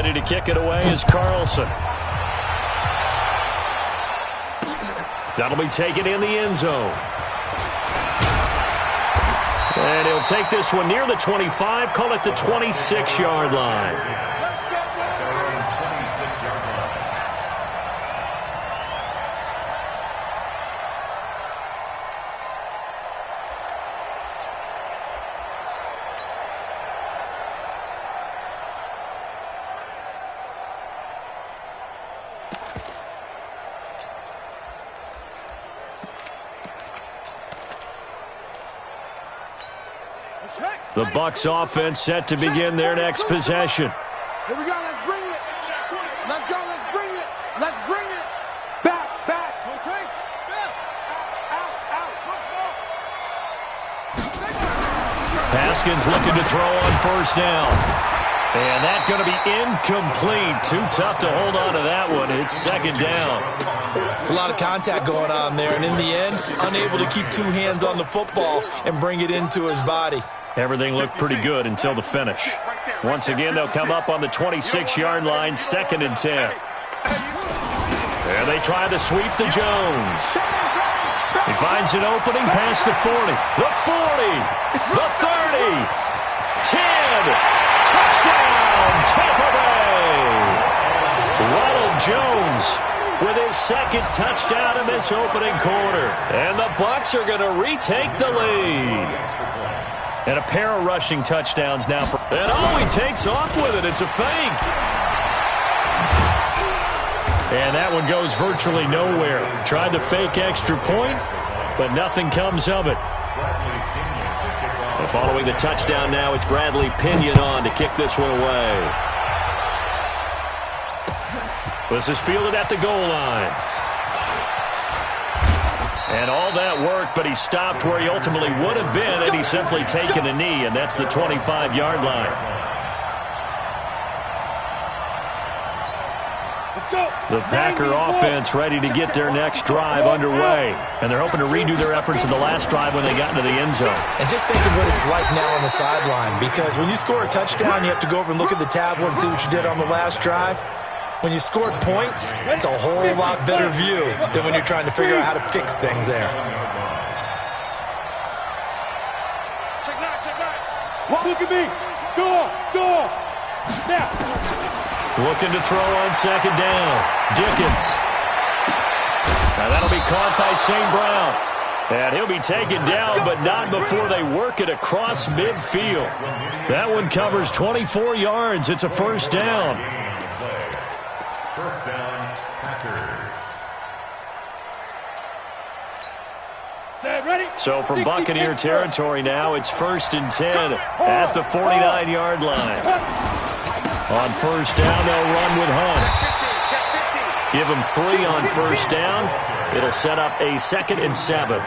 ready to kick it away is Carlson. That'll be taken in the end zone. And he'll take this one near the 25, call it the 26-yard line. The Bucs offense set to begin their next possession. Here we go. Let's bring it. Let's go. Let's bring it. Let's bring it. Back. Okay. Out. Haskins looking to throw on first down. And that's going to be incomplete. Too tough to hold on to that one. It's second down. It's a lot of contact going on there. And in the end, unable to keep two hands on the football and bring it into his body. Everything looked pretty good until the finish. Once again, they'll come up on the 26-yard line, 2nd and 10. There they try to sweep to Jones. He finds an opening past the 40, the 40, the 30, 10. Touchdown, Tampa Bay! Ronald Jones with his second touchdown in this opening quarter. And the Bucs are going to retake the lead. And a pair of rushing touchdowns now. And he takes off with it. It's a fake. And that one goes virtually nowhere. Tried to fake extra point, but nothing comes of it. And following the touchdown now, it's Bradley Pinion on to kick this one away. This is fielded at the goal line. And all that work, but he stopped where he ultimately would have been had he simply taken a knee, and that's the 25-yard line. The Packer offense ready to get their next drive underway. And they're hoping to redo their efforts in the last drive when they got into the end zone. And just think of what it's like now on the sideline, because when you score a touchdown, you have to go over and look at the tablet and see what you did on the last drive. When you scored points, it's a whole lot better view than when you're trying to figure out how to fix things there. Look at me. Go. Now. Looking to throw on second down. Dickens. Now that'll be caught by St. Brown. And he'll be taken down, but not before they work it across midfield. That one covers 24 yards. It's a first down. First down, Packers. Set, ready? So from Buccaneer territory now, it's 1st and 10 at the 49-yard line. On first down, they'll run with Hunt. Give him 3 on first down. It'll set up a 2nd and 7.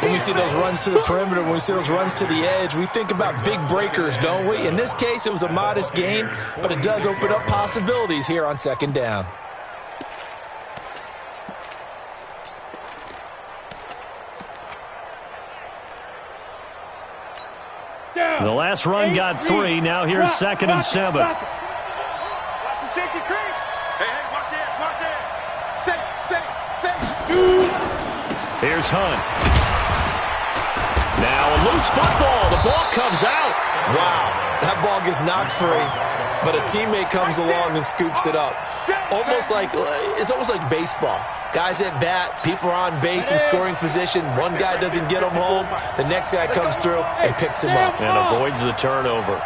When we see those runs to the perimeter, when we see those runs to the edge, we think about big breakers, don't we? In this case, it was a modest gain, but it does open up possibilities here on second down. The last run got 3. Now here's 2nd and 7. Watch the safety creep. Hey, watch it. Safe. Here's Hunt. Now a loose football. The ball comes out. Wow, that ball gets knocked free, but a teammate comes along and scoops it up. It's almost like baseball. Guys at bat, people are on base in scoring position. One guy doesn't get him home. The next guy comes through and picks him up. And avoids the turnover.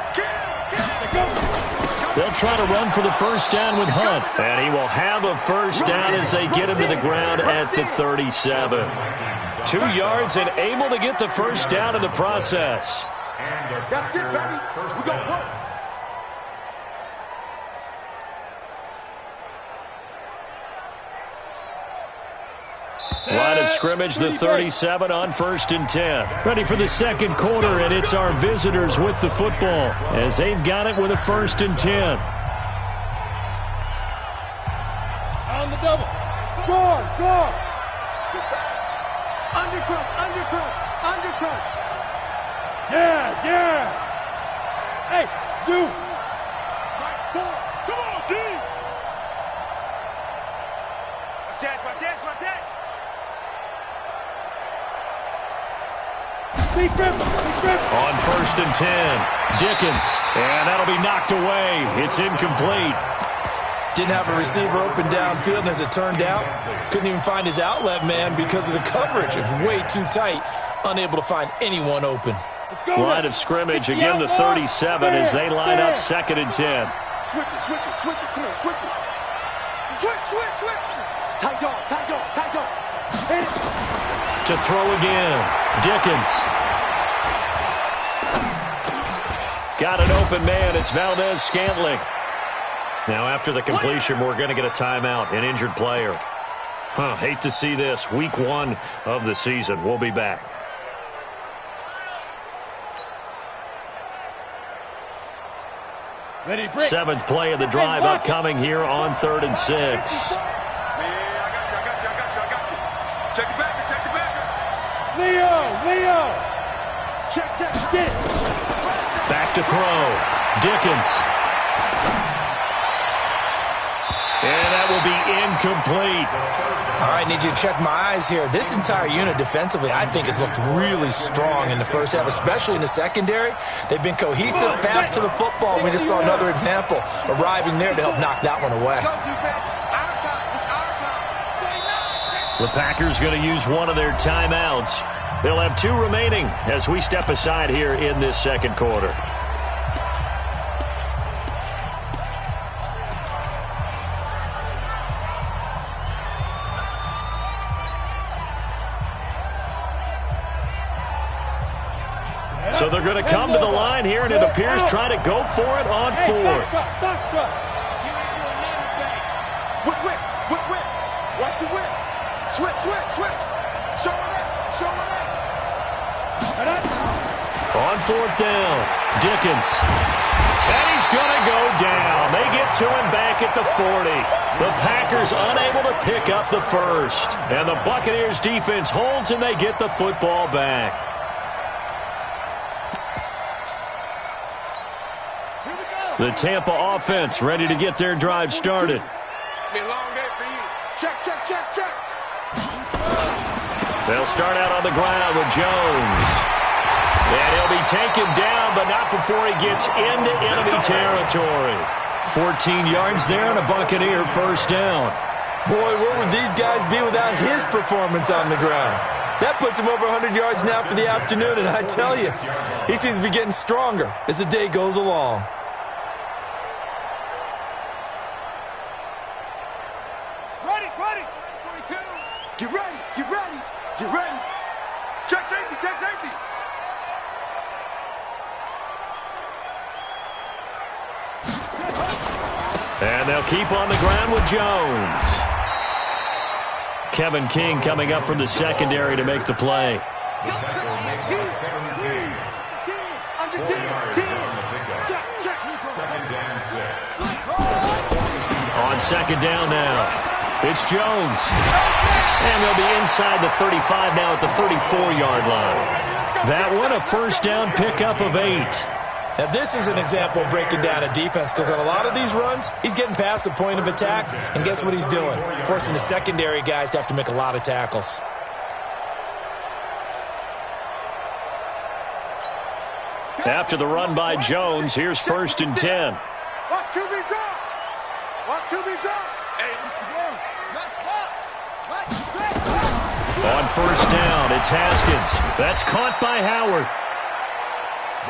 They'll try to run for the first down with Hunt. And he will have a first down as they get him to the ground at the 37. 2 yards and able to get the first down in the process. That's it, baby. We got one. Line of scrimmage, the 37 on 1st and 10. Ready for the second quarter, and it's our visitors with the football as they've got it with a 1st and 10. On the double. Score. Undercut. Yes. Hey, Zoo. Right, 4. Come on. On 1st and 10, Dickens, and that'll be knocked away. It's incomplete. Didn't have a receiver open downfield, and as it turned out, couldn't even find his outlet man because of the coverage. It was way too tight, unable to find anyone open. Line of scrimmage, again the 37 as they line up 2nd and 10. Switch it, come on, switch it. Switch. Tight dog. Hit it. To throw again, Dickens. Got an open man, it's Valdez-Scantling. Now after the completion, we're going to get a timeout, an injured player. Hate to see this, week 1 of the season. We'll be back. Ready, break. 7th play of the drive upcoming here on 3rd and 6. Man, I got you. Check it back. Leo. Check, get it. Back to throw. Dickens. And that will be incomplete. All right, need you to check my eyes here. This entire unit defensively, I think, has looked really strong in the first half, especially in the secondary. They've been cohesive, fast to the football. We just saw another example arriving there to help knock that one away. The Packers going to use one of their timeouts. They'll have 2 remaining as we step aside here in this 2nd quarter. So they're going to come to the line here, and it appears trying to go for it on 4th. Whip. Watch the whip. Switch. Show it. On 4th down, Dickens. And he's going to go down. They get to him back at the 40. The Packers unable to pick up the first. And the Buccaneers defense holds, and they get the football back. The Tampa offense ready to get their drive started. Been a long day for you. Check. They'll start out on the ground with Jones. And he'll be taken down, but not before he gets into enemy territory. 14 yards there and a Buccaneer first down. Boy, where would these guys be without his performance on the ground? That puts him over 100 yards now for the afternoon, and I tell you, he seems to be getting stronger as the day goes along. Ready. 22. Get ready. Check safety. And they'll keep on the ground with Jones. Kevin King coming up from the secondary to make the play. On 2nd down now. It's Jones. And they'll be inside the 35 now at the 34-yard line. That one a first down pickup of 8. Now, this is an example of breaking down a defense because on a lot of these runs, he's getting past the point of attack, and guess what he's doing? Forcing the secondary guys to have to make a lot of tackles. After the run by Jones, here's 1st and 10. Watch QB drop. On 1st down, it's Haskins. That's caught by Howard.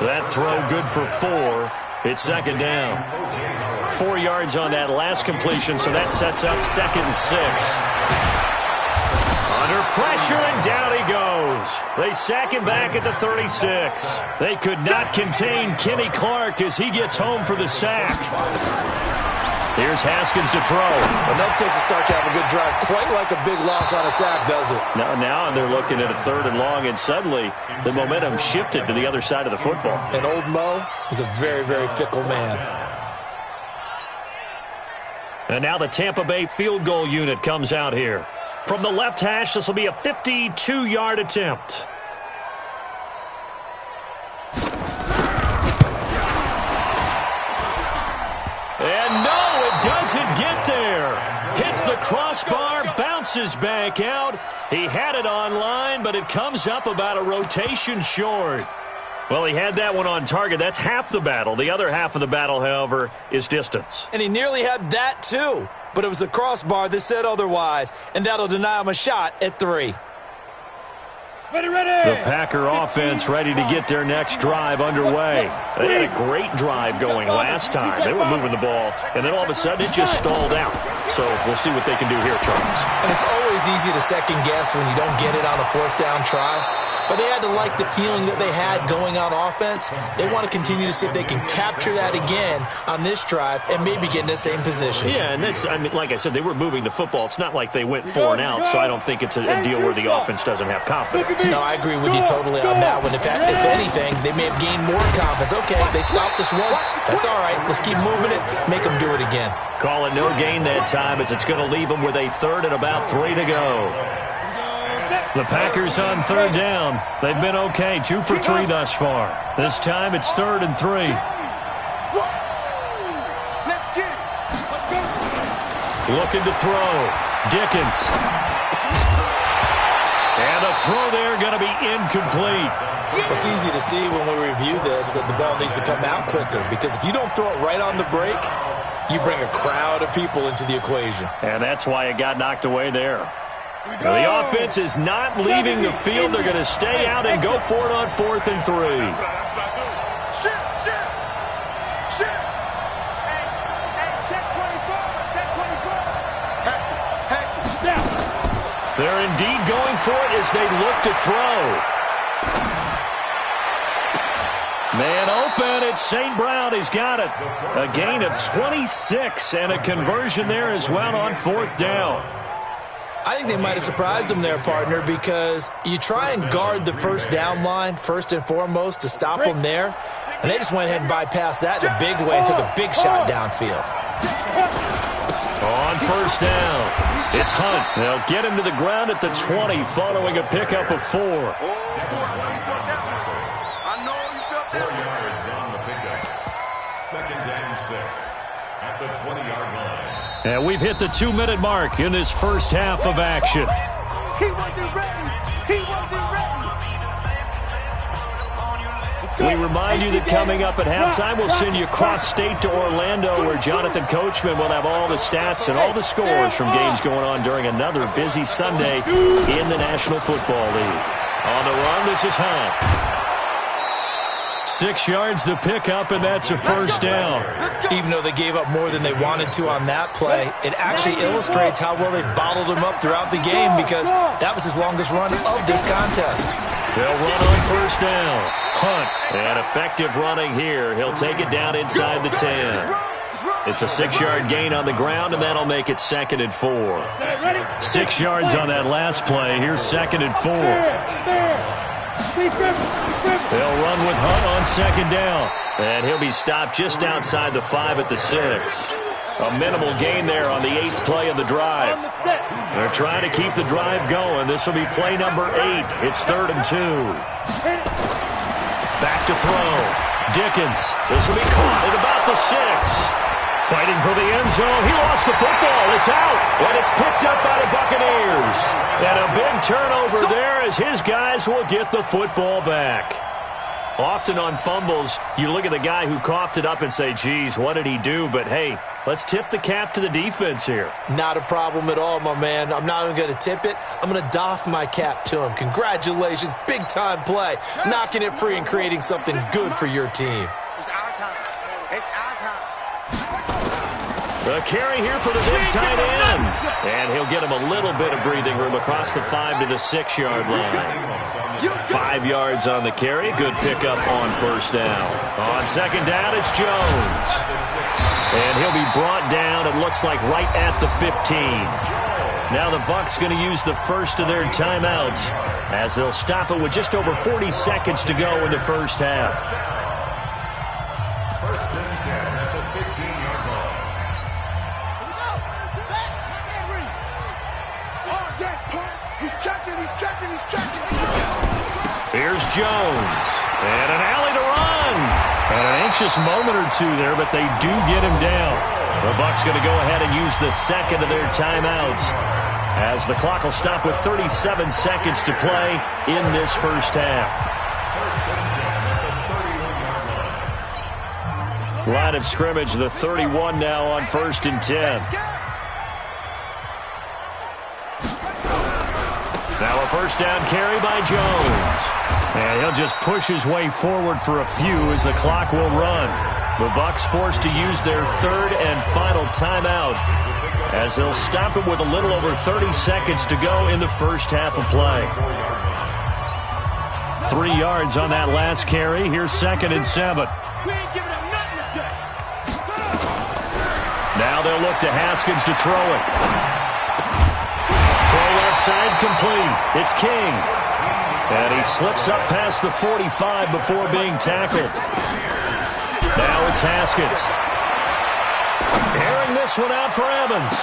That throw good for 4. It's 2nd down. 4 yards on that last completion, so that sets up 2nd and 6. Under pressure, and down he goes. They sack him back at the 36. They could not contain Kenny Clark as he gets home for the sack. Here's Haskins to throw. Enough takes a start to have a good drive. Quite like a big loss on a sack, does it? Now they're looking at a 3rd and long, and suddenly the momentum shifted to the other side of the football. And old Mo is a very, very fickle man. And now the Tampa Bay field goal unit comes out here. From the left hash, this will be a 52-yard attempt. And no, it doesn't get there. Hits the crossbar, bounces bounces back out. He had it online, but it comes up about a rotation short. Well, he had that one on target. That's half the battle. The other half of the battle, however, is distance. And he nearly had that, too. But it was the crossbar that said otherwise, and that'll deny him a shot at 3. Ready, ready. The Packer offense ready to get their next drive underway. They had a great drive going last time. They were moving the ball, and then all of a sudden it just stalled out. So we'll see what they can do here, Charles. And it's always easy to second guess when you don't get it on a 4th down try. But they had to like the feeling that they had going on offense. They want to continue to see if they can capture that again on this drive and maybe get in the same position. Yeah, and that's, I mean, like I said, they were moving the football. It's not like they went 4 and out, so I don't think it's a deal where the offense doesn't have confidence. No, I agree with you totally on that one. In fact, if anything, they may have gained more confidence. Okay, they stopped us once. That's all right. Let's keep moving it. Make them do it again. Call it no gain that time, as it's going to leave them with a 3rd and about 3 to go. The Packers on 3rd down. They've been okay, 2 for 3 thus far. This time it's 3rd and 3. Let's get it. Looking to throw. Dickens. And a throw there going to be incomplete. It's easy to see when we review this that the ball needs to come out quicker, because if you don't throw it right on the break, you bring a crowd of people into the equation. And that's why it got knocked away there. Now, the offense is not leaving the field. They're going to stay out and go for it on 4th and 3. Shit. Hey, check 24. Patch it. They're indeed going for it as they look to throw. Man open, it's St. Brown. He's got it. A gain of 26 and a conversion there as well on 4th down. I think they might have surprised him there, partner, because you try and guard the 1st down line first and foremost to stop them there, and they just went ahead and bypassed that in a big way and took a big shot downfield. On 1st down, it's Hunt. They'll get him to the ground at the 20 following a pickup of 4. I know you felt 4 yards on the pickup. 2nd and 6 at the 20-yard line. And we've hit the 2-minute mark in this first half of action. He wasn't ready. We remind you that coming up at halftime, we'll send you cross-state to Orlando, where Jonathan Coachman will have all the stats and all the scores from games going on during another busy Sunday in the National Football League. On the run, this is Hunt. 6 yards the pickup, and that's a 1st down. Even though they gave up more than they wanted to on that play, it actually illustrates how well they bottled him up throughout the game, because that was his longest run of this contest. They'll run on 1st down. Hunt. And effective running here. He'll take it down inside the 10. It's a 6-yard gain on the ground, and that'll make it 2nd and 4. 6 yards on that last play. Here's 2nd and 4. They'll run with Hunt on 2nd down. And he'll be stopped just outside the 5 at the 6. A minimal gain there on the 8th play of the drive. They're trying to keep the drive going. This will be play number 8. It's 3rd and 2. Back to throw. Dickens. This will be caught at about the 6. Fighting for the end zone. He lost the football. It's out. And it's picked up by the Buccaneers. And a big turnover there as his guys will get the football back. Often on fumbles, you look at the guy who coughed it up and say, geez, what did he do? But, hey, let's tip the cap to the defense here. Not a problem at all, my man. I'm not even going to tip it. I'm going to doff my cap to him. Congratulations. Big-time play. Knocking it free and creating something good for your team. It's our time. It's our time. The carry here for the big tight end. And he'll get him a little bit of breathing room across the 5 to the 6-yard line. 5 yards on the carry. Good pickup on 1st down. On 2nd down, it's Jones. And he'll be brought down, it looks like, right at the 15. Now the Bucs going to use the first of their timeouts as they'll stop it with just over 40 seconds to go in the first half. 1st and 10 at the 15-yard line. Here's Jones. And an alley to run. And an anxious moment or two there, but they do get him down. The Bucs going to go ahead and use the second of their timeouts as the clock will stop with 37 seconds to play in this first half. Line of scrimmage, the 31 now on 1st and 10. Now a first down carry by Jones. And he'll just push his way forward for a few as the clock will run. The Bucs forced to use their third and final timeout as they'll stop it with a little over 30 seconds to go in the first half of play. 3 yards on that last carry. Here's 2nd and 7. Now they'll look to Haskins to throw it. Throw left side complete. It's King. And he slips up past the 45 before being tackled. Now it's Haskins. Airing this one out for Evans.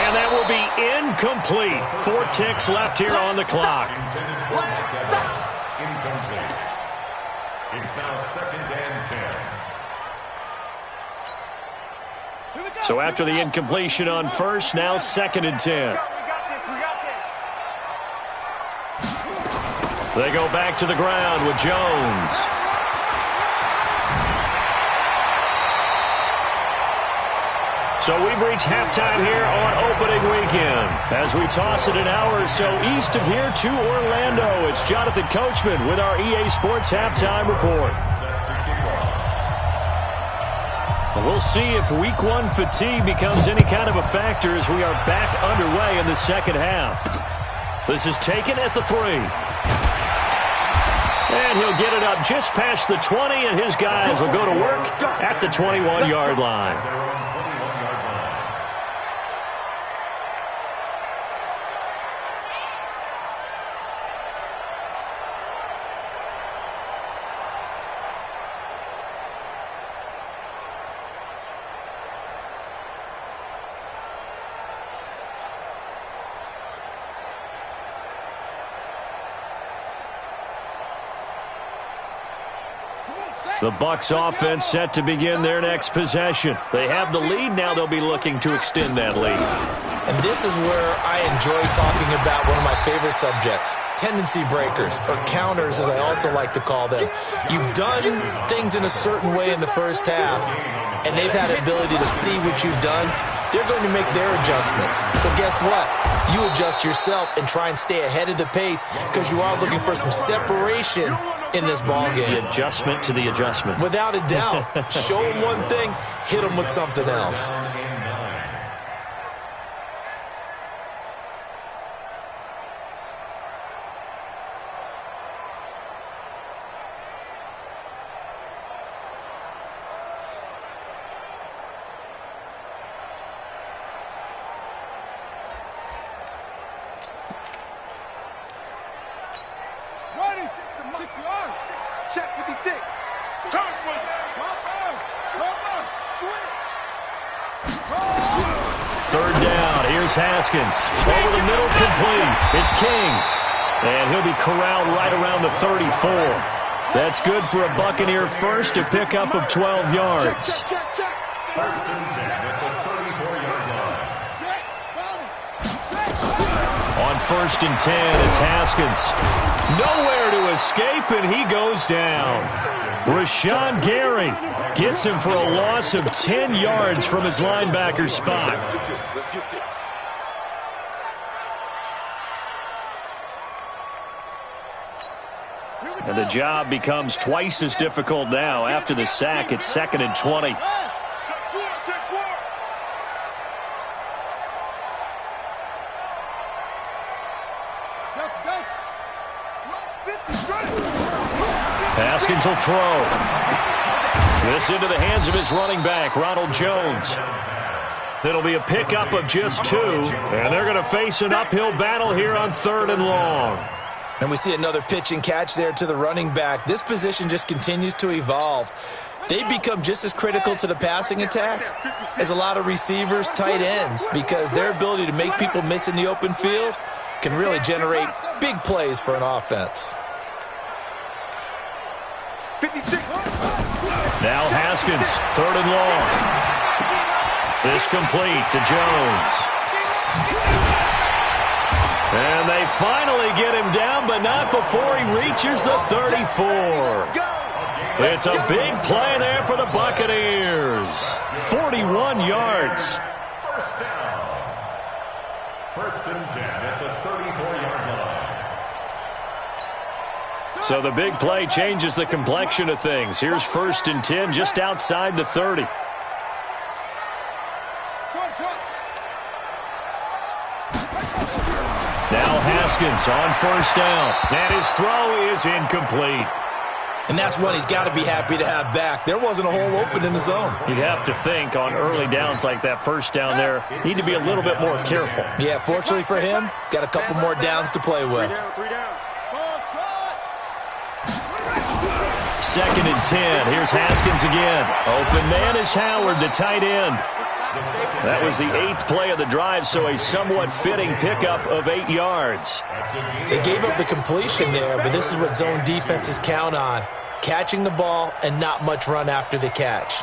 And that will be incomplete. 4 ticks left here on the clock. Incomplete. It's now 2nd and 10. So after the incompletion on first, now 2nd and 10. They go back to the ground with Jones. So we've reached halftime here on opening weekend. As we toss it an hour or so east of here to Orlando, it's Jonathan Coachman with our EA Sports Halftime Report. We'll see if Week 1 fatigue becomes any kind of a factor as we are back underway in the second half. This is taken at the 3. And he'll get it up just past the 20, and his guys will go to work at the 21-yard line. The Bucs offense set to begin their next possession. They have the lead. Now they'll be looking to extend that lead. And this is where I enjoy talking about one of my favorite subjects, tendency breakers, or counters as I also like to call them. You've done things in a certain way in the first half, and they've had the ability to see what you've done. They're going to make their adjustments. So guess what? You adjust yourself and try and stay ahead of the pace because you are looking for some separation in this ball game. The adjustment to the adjustment. Without a doubt. Show them one thing, hit them with something else. Haskins over the middle, complete. It's King, and he'll be corralled right around the 34. That's good for a Buccaneer first, a pickup of 12 yards. First and 10 at the 34-yard line. On 1st and 10, it's Haskins. Nowhere to escape, and he goes down. Rashawn Gary gets him for a loss of 10 yards from his linebacker spot. And the job becomes twice as difficult now. After the sack, it's 2nd and 20. Haskins will throw. This into the hands of his running back, Ronald Jones. It'll be a pickup of just 2, and they're going to face an uphill battle here on 3rd and long. And we see another pitch and catch there to the running back. This position just continues to evolve. They become just as critical to the passing attack as a lot of receivers, tight ends, because their ability to make people miss in the open field can really generate big plays for an offense. Now Haskins, 3rd and long. This complete to Jones. And they finally get him down, but not before he reaches the 34. It's a big play there for the Buccaneers. 41 yards. First down. First and 10 at the 34-yard line. So the big play changes the complexion of things. Here's first and 10 just outside the 30. Now Haskins on first down. And his throw is incomplete. And that's one he's got to be happy to have back. There wasn't a hole open in the zone. You'd have to think on early downs like that first down there, need to be a little bit more careful. Yeah, fortunately for him, got a couple more downs to play with. Second and 10. Here's Haskins again. Open man is Howard, the tight end. That was the 8th play of the drive, so a somewhat fitting pickup of 8 yards. They gave up the completion there, but this is what zone defenses count on. Catching the ball and not much run after the catch.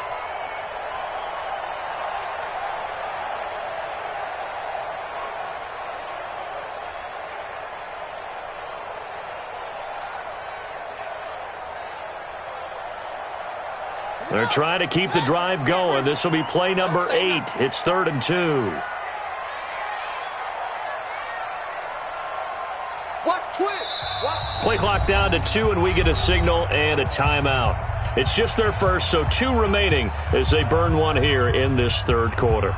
They're trying to keep the drive going. This will be play number 8. It's 3rd and 2. Play clock down to 2, and we get a signal and a timeout. It's just their first, so 2 remaining as they burn one here in this 3rd quarter.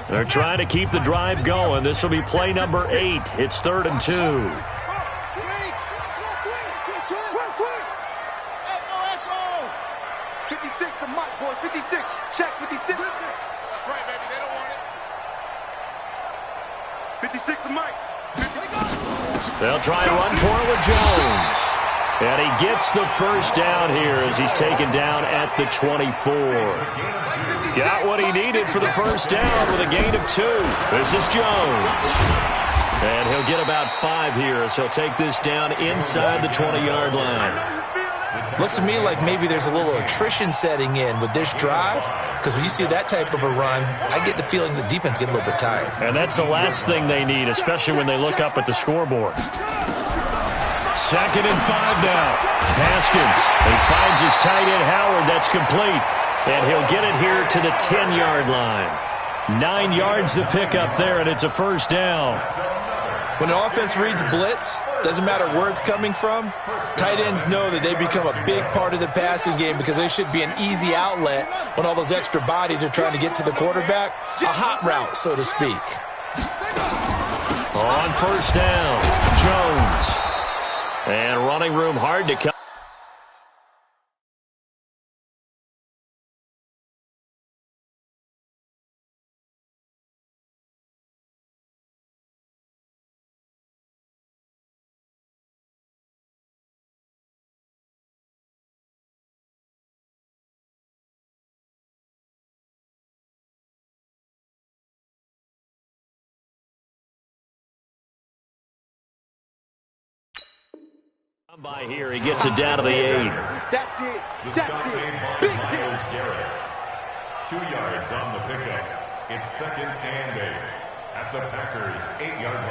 They're trying to keep the drive going. This will be play number 8. It's 3rd and 2. 56 to Mike, boys. 56. Check 56. That's right, baby. They don't want it. 56 to Mike. They'll try and run for it with Jones. And he gets the first down here as he's taken down at the 24. Got what he needed for the first down with a gain of 2. This is Jones. And he'll get about 5 here as he'll take this down inside the 20-yard line. Looks to me like maybe there's a little attrition setting in with this drive, because when you see that type of a run, I get the feeling the defense get a little bit tired. And that's the last thing they need, especially when they look up at the scoreboard. 2nd and 5 now. Haskins. He finds his tight end Howard. That's complete. And he'll get it here to the 10-yard line. 9 yards to pick up there, and it's a first down. When an offense reads blitz, doesn't matter where it's coming from, tight ends know that they become a big part of the passing game because they should be an easy outlet when all those extra bodies are trying to get to the quarterback. A hot route, so to speak. On first down, Jones. And running room hard to come. By here, he gets it down to the 8. That's it. The That's stop made it. by Big Myles Garrett. 2 yards on the pickup. It's 2nd and 8 at the Packers' 8-yard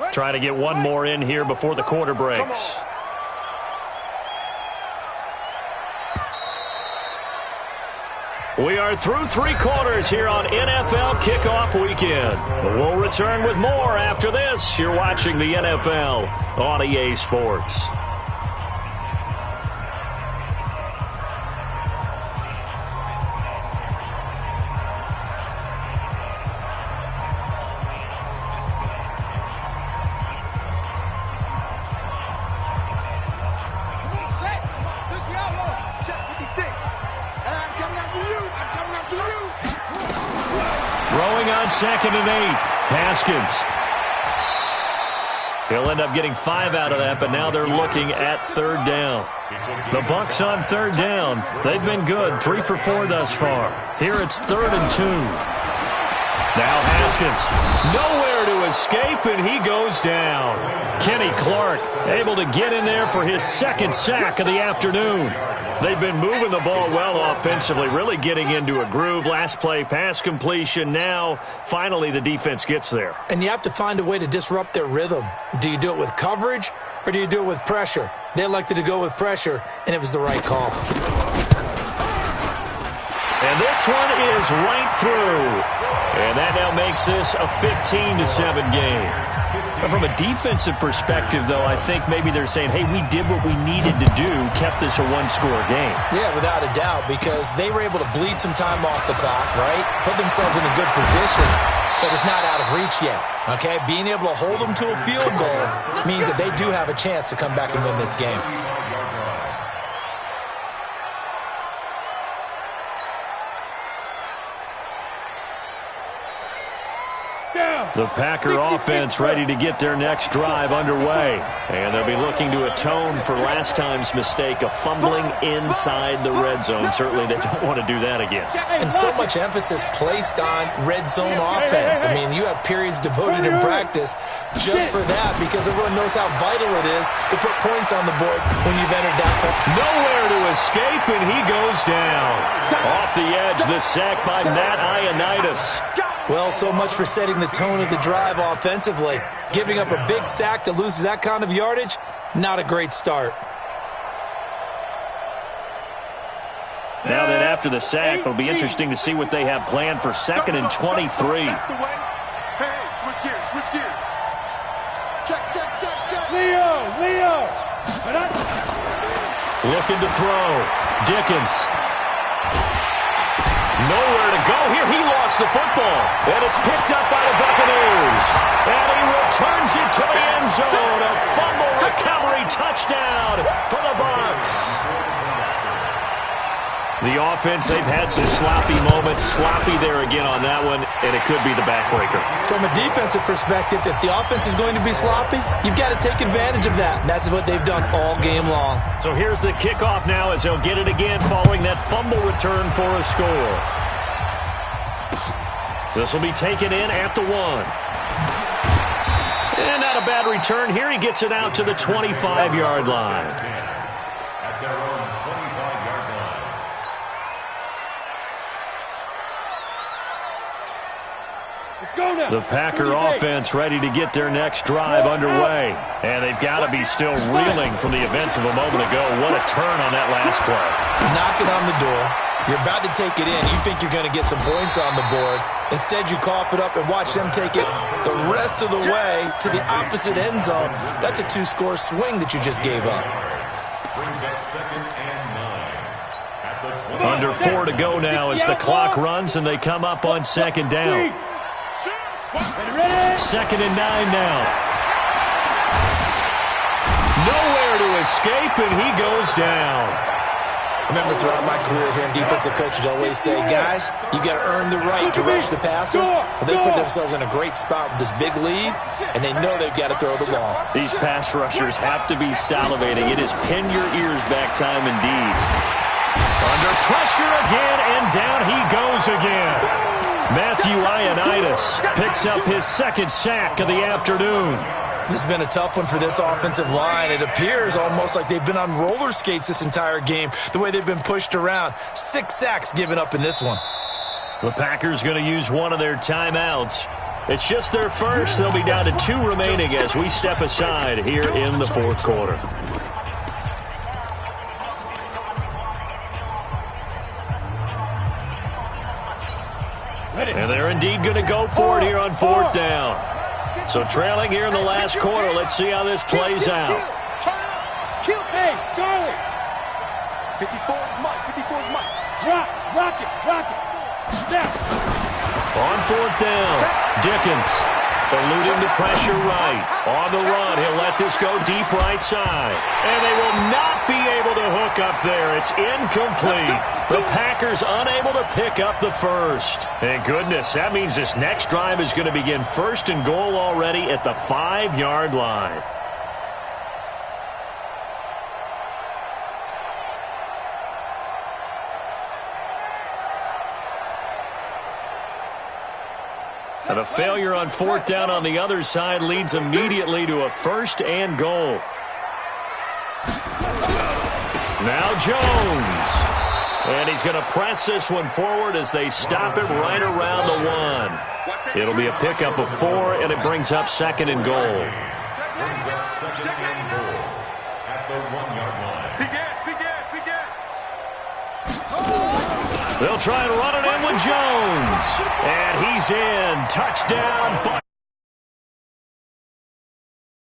line. Trying to get one more in here before the quarter breaks. We are through 3 quarters here on NFL Kickoff Weekend. We'll return with more after this. You're watching the NFL on EA Sports. Throwing on 2nd and 8. Haskins. He'll end up getting 5 out of that, but now they're looking at third down. The Bucs on third down. They've been good, 3 for 4 thus far. Here it's 3rd and 2. Now Haskins, nowhere to escape, and he goes down. Kenny Clark able to get in there for his 2nd sack of the afternoon. They've been moving the ball well offensively, really getting into a groove. Last play, pass completion. Now, finally, the defense gets there. And you have to find a way to disrupt their rhythm. Do you do it with coverage, or do you do it with pressure? They elected to go with pressure, and it was the right call. And this one is right through. And that now makes this a 15-7 game. But from a defensive perspective, though, I think maybe they're saying, hey, we did what we needed to do, kept this a one-score game. Yeah, without a doubt, because they were able to bleed some time off the clock, right? Put themselves in a good position, but it's not out of reach yet, okay? Being able to hold them to a field goal means that they do have a chance to come back and win this game. The Packer offense ready to get their next drive underway. And they'll be looking to atone for last time's mistake of fumbling inside the red zone. Certainly they don't want to do that again. And so much emphasis placed on red zone offense. I mean, you have periods devoted in practice just for that because everyone knows how vital it is to put points on the board when you've entered that point. Nowhere to escape, and he goes down. Off the edge, the sack by Matt Ioannidis. Well, so much for setting the tone of the drive offensively. Giving up a big sack that loses that kind of yardage, not a great start. Now that after the sack, it'll be interesting to see what they have planned for 2nd and 23. Hey, switch gears. Check. Leo. Looking to throw. Dickens. Nowhere to go here. He lost the football. And it's picked up by the Buccaneers. And he returns it to the end zone. A fumble recovery touchdown for the Bucs. The offense, they've had some sloppy moments. Sloppy there again on that one, and it could be the backbreaker. From a defensive perspective, if the offense is going to be sloppy, you've got to take advantage of that. And that's what they've done all game long. So here's the kickoff now as they'll get it again following that fumble return for a score. This will be taken in at the 1. And not a bad return here. He gets it out to the 25-yard line. At their own 25-yard line. The Packer offense ready to get their next drive underway. And they've got to be still reeling from the events of a moment ago. What a turn on that last play. Knocking on the door. You're about to take it in. You think you're going to get some points on the board. Instead, you cough it up and watch them take it the rest of the way to the opposite end zone. That's a 2-score swing that you just gave up. Brings up 2nd and 9. At the 20. Under 4 to go now as the clock runs and they come up on 2nd down. 2nd and 9 now. Nowhere to escape, and he goes down. Remember, throughout my career here in defensive coaches always say, guys, you got to earn the right to rush the passer. Well, they put themselves in a great spot with this big lead, and they know they've got to throw the ball. These pass rushers have to be salivating. It is pin your ears back time indeed. Under pressure again, and down he goes again. Matthew Ioannidis picks up his 2nd sack of the afternoon. This has been a tough one for this offensive line. It appears almost like they've been on roller skates this entire game, the way they've been pushed around. 6 sacks given up in this one. The Packers going to use one of their timeouts. It's just their first. They'll be down to 2 remaining as we step aside here in the 4th quarter. And they're indeed going to go for it here on 4th down. So trailing here in the last quarter. Let's see how this plays out. Kill. Hey, Charlie. 54 is Mike. Rock it. Now. On 4th down, Dickens. Eluding the pressure right. On the run, he'll let this go deep right side. And they will not be able to hook up there. It's incomplete. The Packers unable to pick up the first. Thank goodness, that means this next drive is going to begin first and goal already at the 5-yard line. And a failure on fourth down on the other side leads immediately to a first and goal. Now Jones. And he's going to press this one forward as they stop it right around the 1. It'll be a pickup of 4, and it brings up second and goal. Brings up second and goal at the 1-yard line. They'll try and run it in with Jones. And he's in. Touchdown.